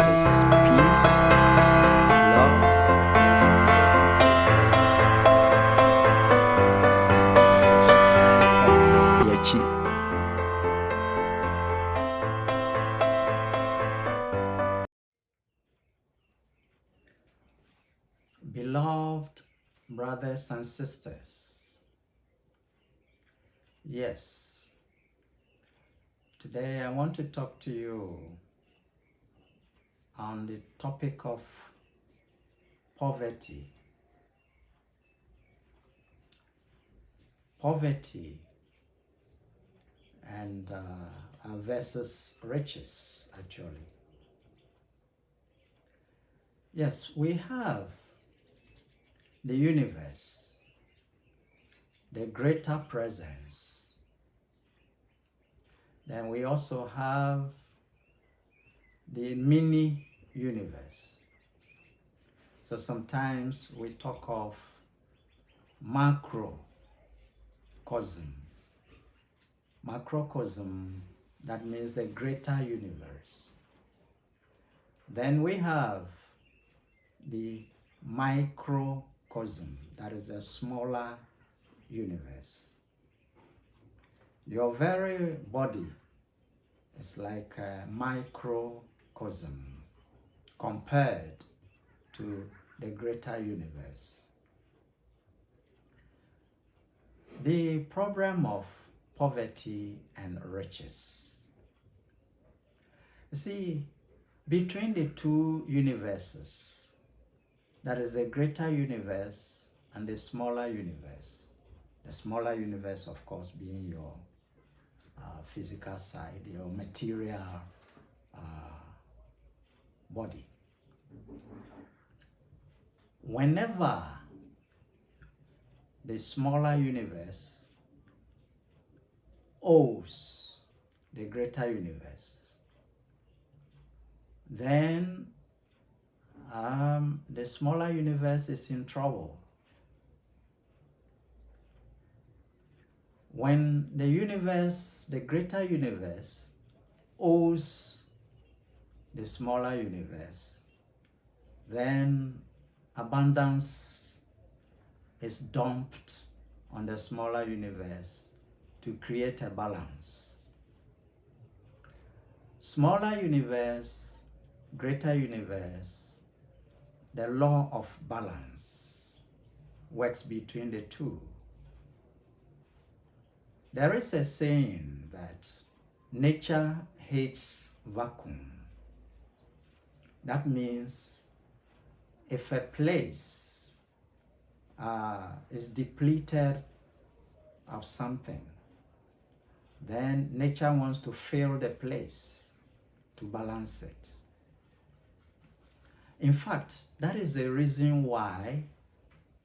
is peace, love, Yachi. Beloved brothers and sisters, yes, today I want to talk to you on the topic of poverty. Poverty and versus riches, actually. Yes, we have the universe, the greater presence. Then we also have the mini universe. So sometimes we talk of macrocosm. Macrocosm, that means the greater universe. Then we have the microcosm, that is a smaller universe. Your very body is like a microcosm compared to the greater universe. The problem of poverty and riches. You see, between the two universes, that is the greater universe and the smaller universe. The smaller universe, of course, being your physical side, your material body. Whenever the smaller universe owes the greater universe, then the smaller universe is in trouble. When the universe, the greater universe, owes the smaller universe, then abundance is dumped on the smaller universe to create a balance. Smaller universe, greater universe, the law of balance works between the two. There is a saying that nature hates vacuum. That means if a place is depleted of something, then nature wants to fill the place to balance it. In fact, that is the reason why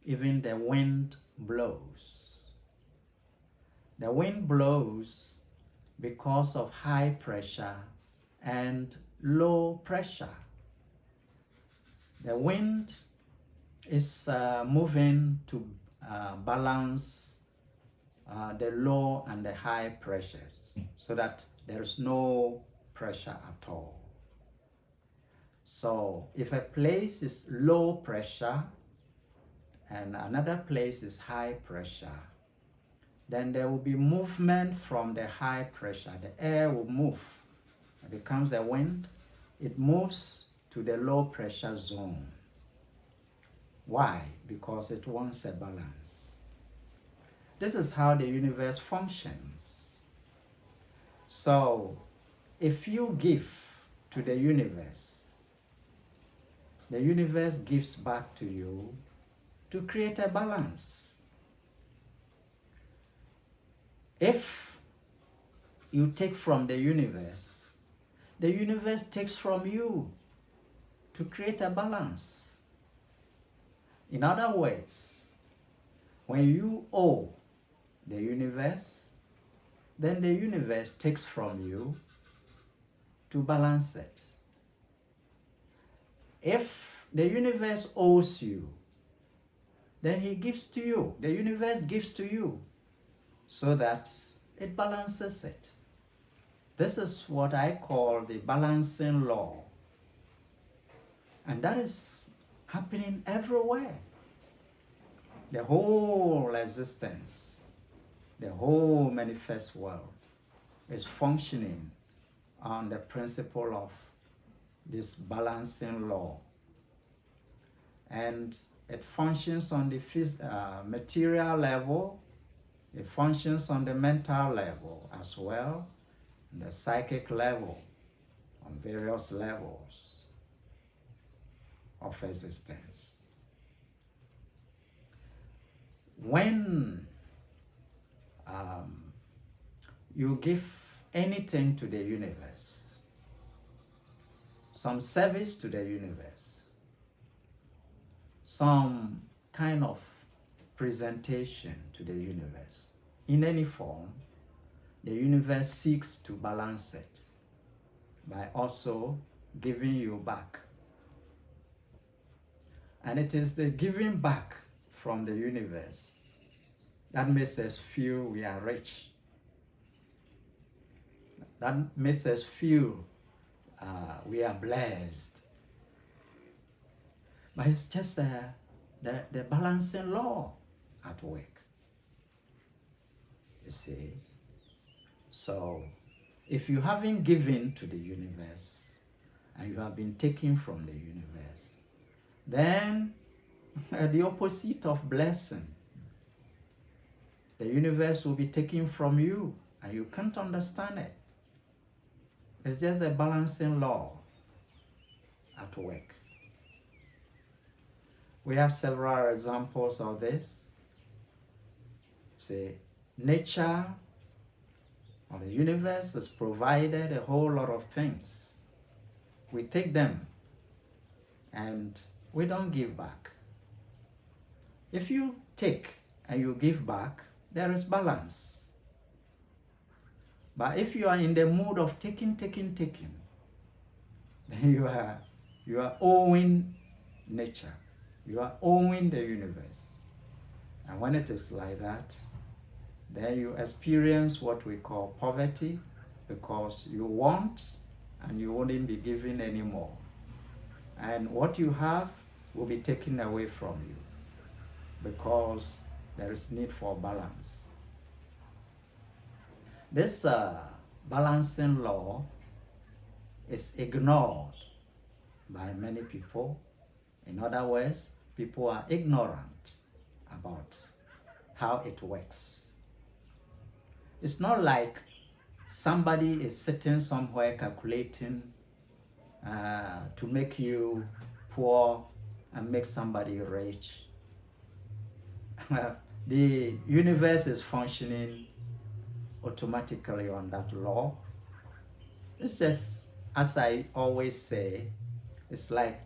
even the wind blows. The wind blows because of high pressure and low pressure. The wind is moving to balance the low and the high pressures so that there is no pressure at all. So if a place is low pressure and another place is high pressure, then there will be movement from the high pressure. The air will move. It becomes the wind. It moves to the low pressure zone. Why? Because it wants a balance. This is how the universe functions. So if you give to the universe gives back to you to create a balance. If you take from the universe takes from you to create a balance. In other words, when you owe the universe, then the universe takes from you to balance it. If the universe owes you, then he gives to you, the universe gives to you, so that it balances it. This is what I call the balancing law And that is happening everywhere. The whole existence, the whole manifest world is functioning on the principle of this balancing law. And it functions on the material level, it functions on the mental level as well, on the psychic level, on various levels of existence. When you give anything to the universe, some service to the universe, some kind of presentation to the universe, in any form, the universe seeks to balance it by also giving you back. And it is the giving back from the universe that makes us feel we are rich. That makes us feel we are blessed. But it's just the balancing law at work. You see? So, if you haven't given to the universe and you have been taken from the universe, then the opposite of blessing, the universe will be taken from you and you can't understand it. It's just a balancing law at work. We have several examples of this. See, nature or the universe has provided a whole lot of things. We take them and we don't give back. If you take and you give back, there is balance. But if you are in the mood of taking, then you are owing nature. You are owing the universe. And when it is like that, then you experience what we call poverty, because you want and you won't be given anymore. And what you have will be taken away from you because there is need for balance. This balancing law is ignored by many people. In other words, people are ignorant about how it works. It's not like somebody is sitting somewhere calculating to make you poor and make somebody rich. The universe is functioning automatically on that law. It's just, as I always say, it's like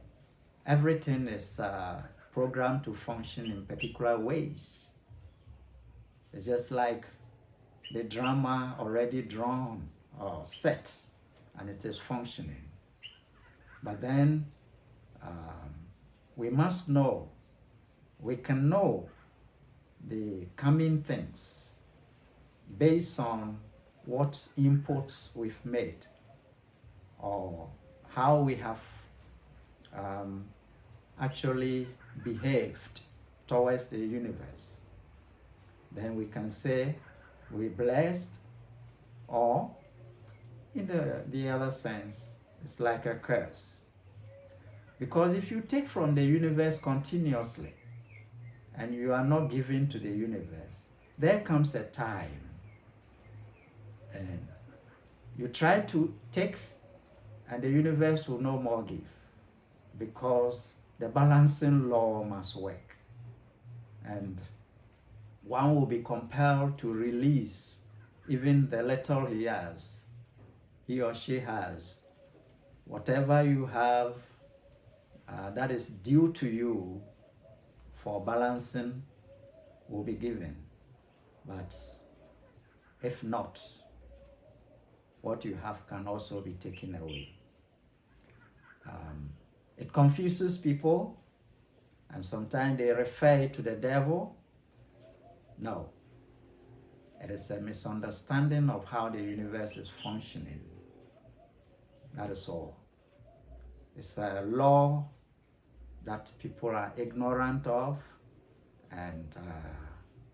everything is programmed to function in particular ways. It's just like the drama already drawn or set, and it is functioning. But then we must know, we can know the coming things based on what inputs we've made or how we have actually behaved towards the universe. Then we can say we're blessed, or in the other sense, it's like a curse. Because if you take from the universe continuously and you are not giving to the universe, there comes a time and you try to take and the universe will no more give, because the balancing law must work. And one will be compelled to release even the little he has, he or she has. Whatever you have that is due to you for balancing will be given. But if not, what you have can also be taken away. It confuses people, and sometimes they refer it to the devil. No, it is a misunderstanding of how the universe is functioning. That is all. It's a law that people are ignorant of, and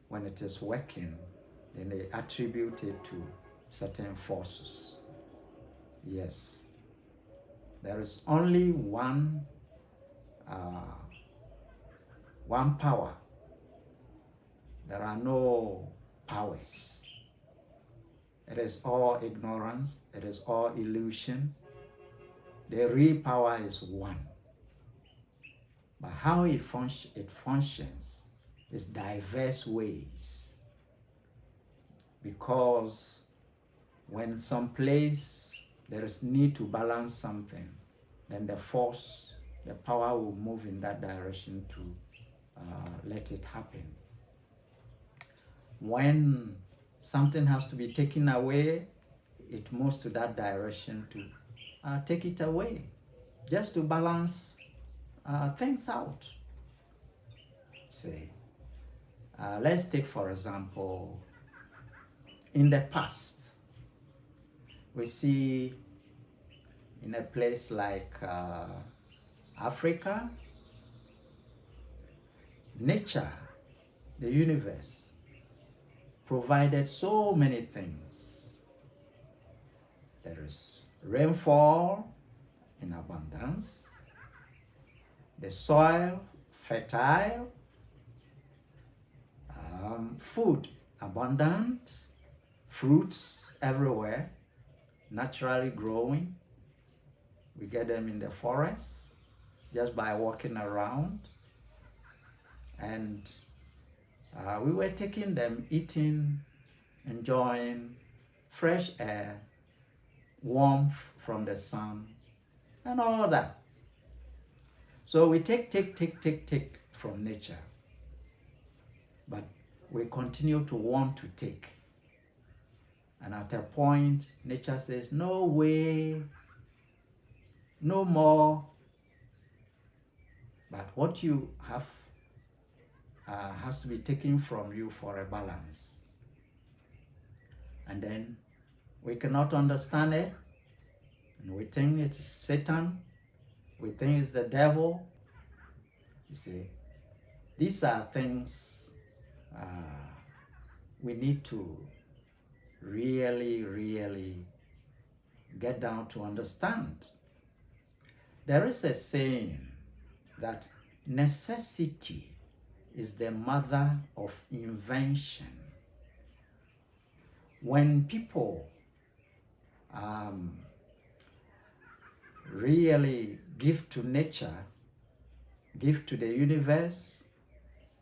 when it is working, then they attribute it to certain forces. Yes, there is only one power. There are no powers. It is all ignorance. It is all illusion. The real power is one. But how it functions is diverse ways. Because when some place there is need to balance something, then the force, the power will move in that direction to let it happen. When something has to be taken away, it moves to that direction to take it away, just to balance things out. See, let's take for example, in the past, we see in a place like Africa, nature, the universe, provided so many things. There is rainfall in abundance, the soil fertile, food abundant, fruits everywhere, naturally growing. We get them in the forest just by walking around. And we were taking them, eating, enjoying fresh air, warmth from the sun, and all that. So we take from nature, but we continue to want to take. And at a point, nature says, no way, no more. But what you have has to be taken from you for a balance. And then we cannot understand it. And we think it's Satan. We think it's the devil. You see, these are things we need to really get down to understand. There is a saying that necessity is the mother of invention. When people really give to nature, give to the universe,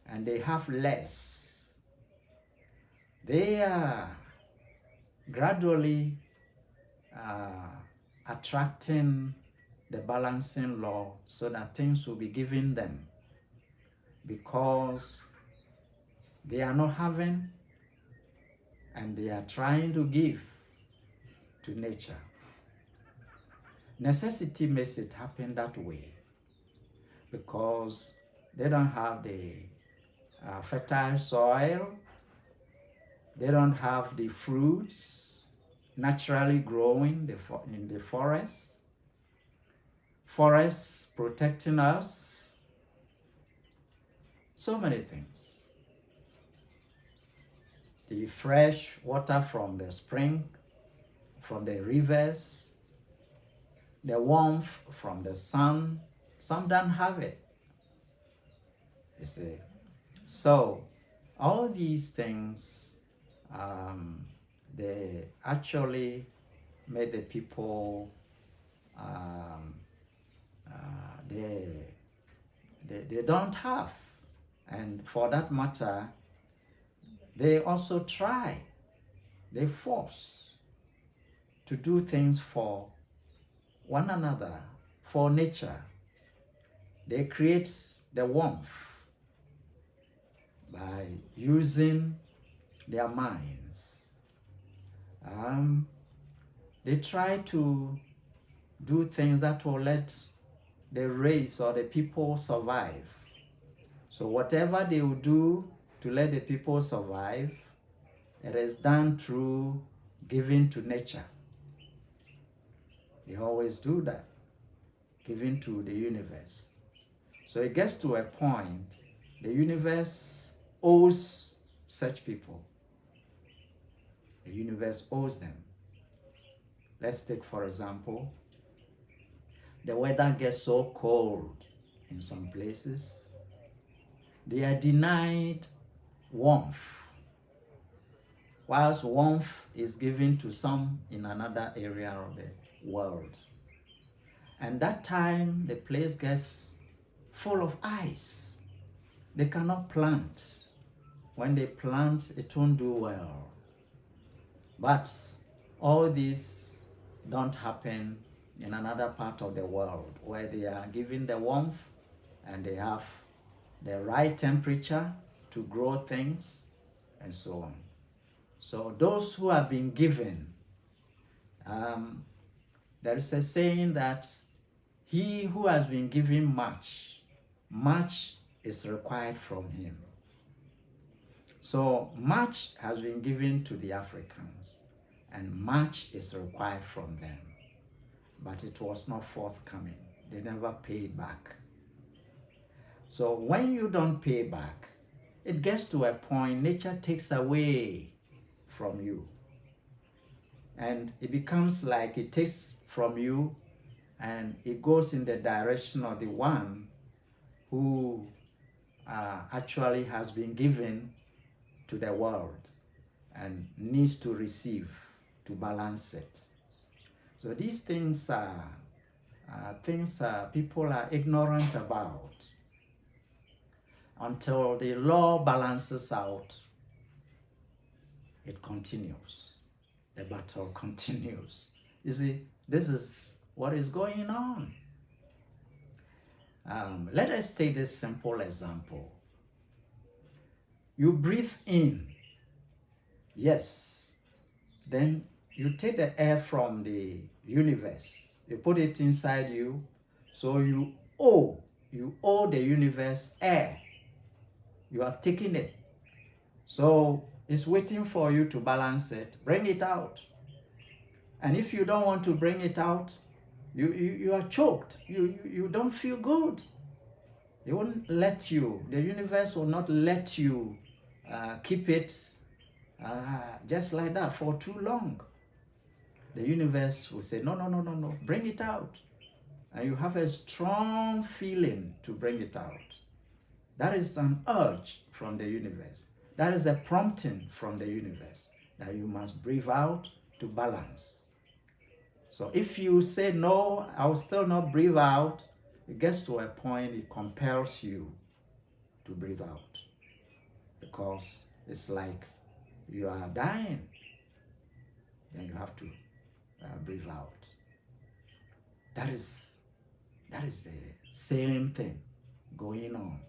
and they have less, they are gradually attracting the balancing law so that things will be given them, because they are not having and they are trying to give to nature. Necessity makes it happen that way, because they don't have the fertile soil, they don't have the fruits naturally growing in the forest, forests protecting us, so many things. The fresh water from the spring, from the rivers, the warmth from the sun, some don't have it, you see. So all these things, they actually made the people, they don't have. And for that matter, they also try, they force to do things for one another, for nature. They create the warmth by using their minds. They try to do things that will let the race or the people survive. So whatever they will do to let the people survive, it is done through giving to nature. They always do that, giving to the universe. So it gets to a point, the universe owes such people. The universe owes them. Let's take, for example, the weather gets so cold in some places. They are denied warmth, whilst warmth is given to some in another area of the world. And that time, the place gets full of ice. They cannot plant. When they plant, it won't do well. But all this don't happen in another part of the world where they are given the warmth and they have the right temperature to grow things and so on. So those who have been given, there is a saying that he who has been given much, much is required from him. So much has been given to the Africans and much is required from them. But it was not forthcoming. They never paid back. So when you don't pay back, it gets to a point nature takes away from you. And it becomes like it takes from you and it goes in the direction of the one who actually has been given to the world and needs to receive to balance it. So these things are things people are ignorant about until the law balances out. It continues. The battle continues. You see, this is what is going on. Let us take this simple example. You breathe in, yes, then you take the air from the universe, you put it inside you, so you owe the universe air. You have taken it, so it's waiting for you to balance it, bring it out. And if you don't want to bring it out, you are choked, you don't feel good. It won't let you, the universe will not let you keep it just like that for too long. The universe will say, no, bring it out. And you have a strong feeling to bring it out. That is an urge from the universe. That is a prompting from the universe that you must breathe out to balance. So if you say, no, I will still not breathe out, it gets to a point it compels you to breathe out, because it's like you are dying, then you have to breathe out. That is the same thing going on.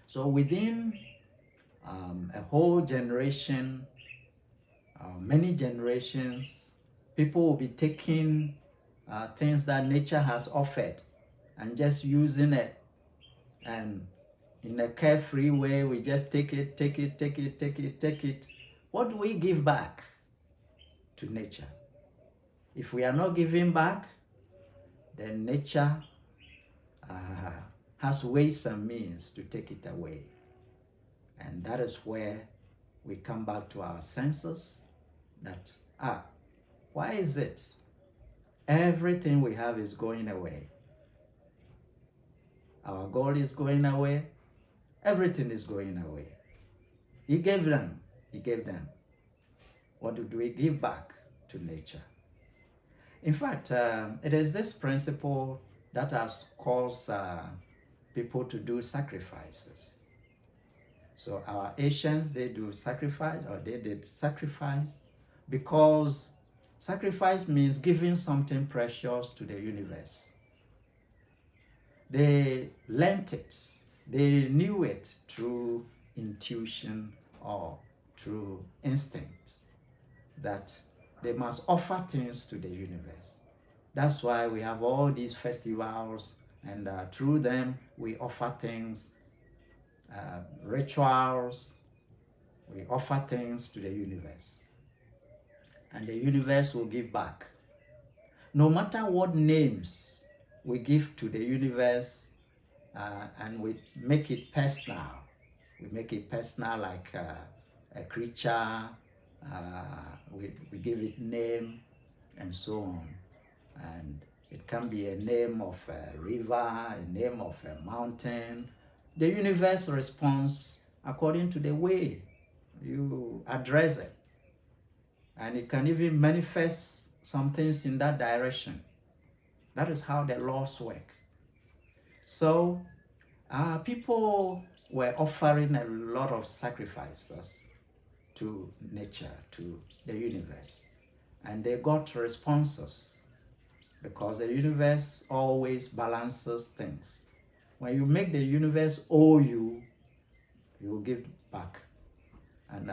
So within a whole generation, many generations, people will be taking things that nature has offered and just using it, and in a carefree way we just take it. What do we give back to nature? If we are not giving back, then nature has ways and means to take it away. And that is where we come back to our senses, that why is it everything we have is going away? Our gold is going away, everything is going away. He gave them. What do we give back to nature? In fact, it is this principle that has caused people to do sacrifices. So our Asians, they do sacrifice, or they did sacrifice, because sacrifice means giving something precious to the universe. They learnt it, they knew it through intuition or through instinct, that they must offer things to the universe. That's why we have all these festivals, and through them we offer things, rituals, we offer things to the universe. And the universe will give back. No matter what names we give to the universe, and we make it personal. We make it personal like a creature. We give it name and so on. And it can be a name of a river, a name of a mountain. The universe responds according to the way you address it. And it can even manifest some things in that direction. That is how the laws work. So people were offering a lot of sacrifices to nature, to the universe. And they got responses because the universe always balances things. When you make the universe owe you, you will give back. And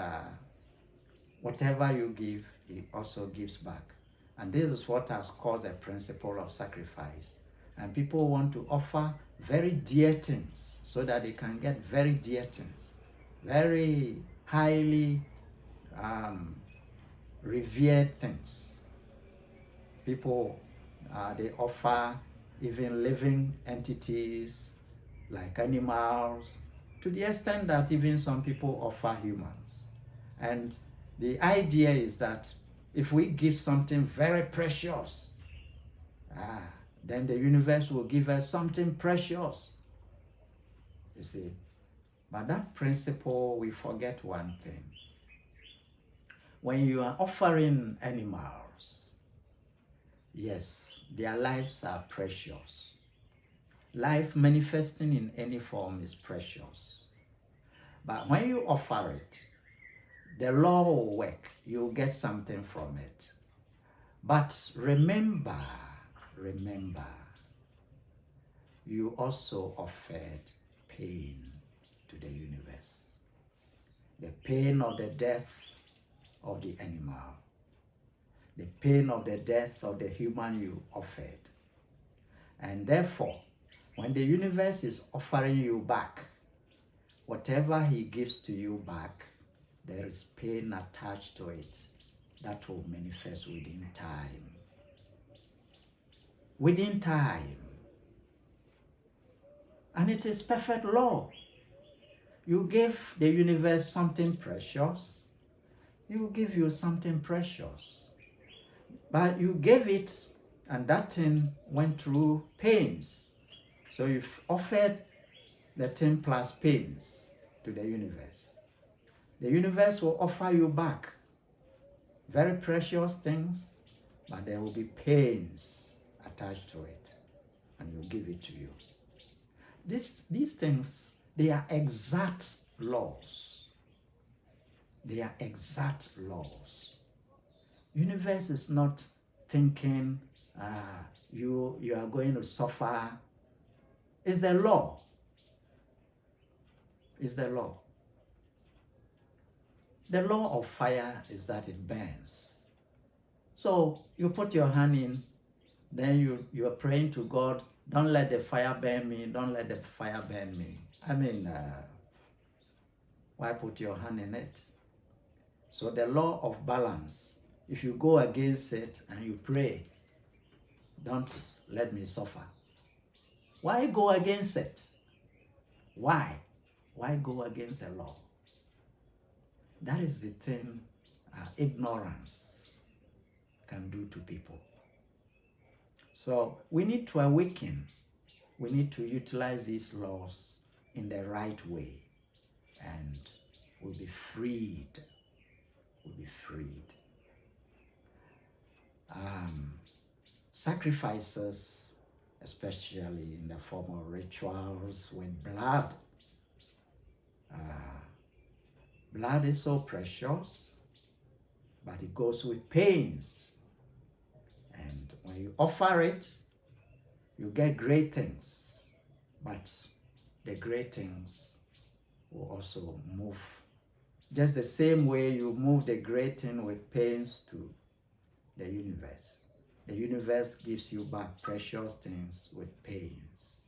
whatever you give, it also gives back. And this is what has caused a principle of sacrifice. And people want to offer very dear things so that they can get very dear things, very highly revered things. People, they offer even living entities like animals, to the extent that even some people offer humans. And the idea is that if we give something very precious, then the universe will give us something precious. You see, but that principle, we forget one thing. When you are offering animals, yes, their lives are precious. Life manifesting in any form is precious. But when you offer it, the law will work. You'll get something from it. But remember, you also offered pain to the universe. The pain of the death of the animal. The pain of the death of the human you offered. And therefore, when the universe is offering you back, whatever he gives to you back, there is pain attached to it that will manifest within time. Within time. And it is perfect law. You give the universe something precious, he will give you something precious. But you gave it, and that thing went through pains. So you've offered the thing plus pains to the universe. The universe will offer you back very precious things, but there will be pains attached to it, and you'll give it to you. These things, they are exact laws. They are exact laws. Universe is not thinking you are going to suffer. It's the law. It's the law. The law of fire is that it burns. So you put your hand in, then you are praying to God, don't let the fire burn me, don't let the fire burn me. I mean, why put your hand in it? So the law of balance, if you go against it and you pray, don't let me suffer. Why go against it? Why? Why go against the law? That is the thing ignorance can do to people. So we need to awaken. We need to utilize these laws in the right way, and we'll be freed. We'll be freed. Sacrifices, especially in the form of rituals with blood. Blood is so precious, but it goes with pains. And when you offer it, you get great things. But the great things will also move. Just the same way you move the great thing with pains to the universe. The universe gives you back precious things with pains.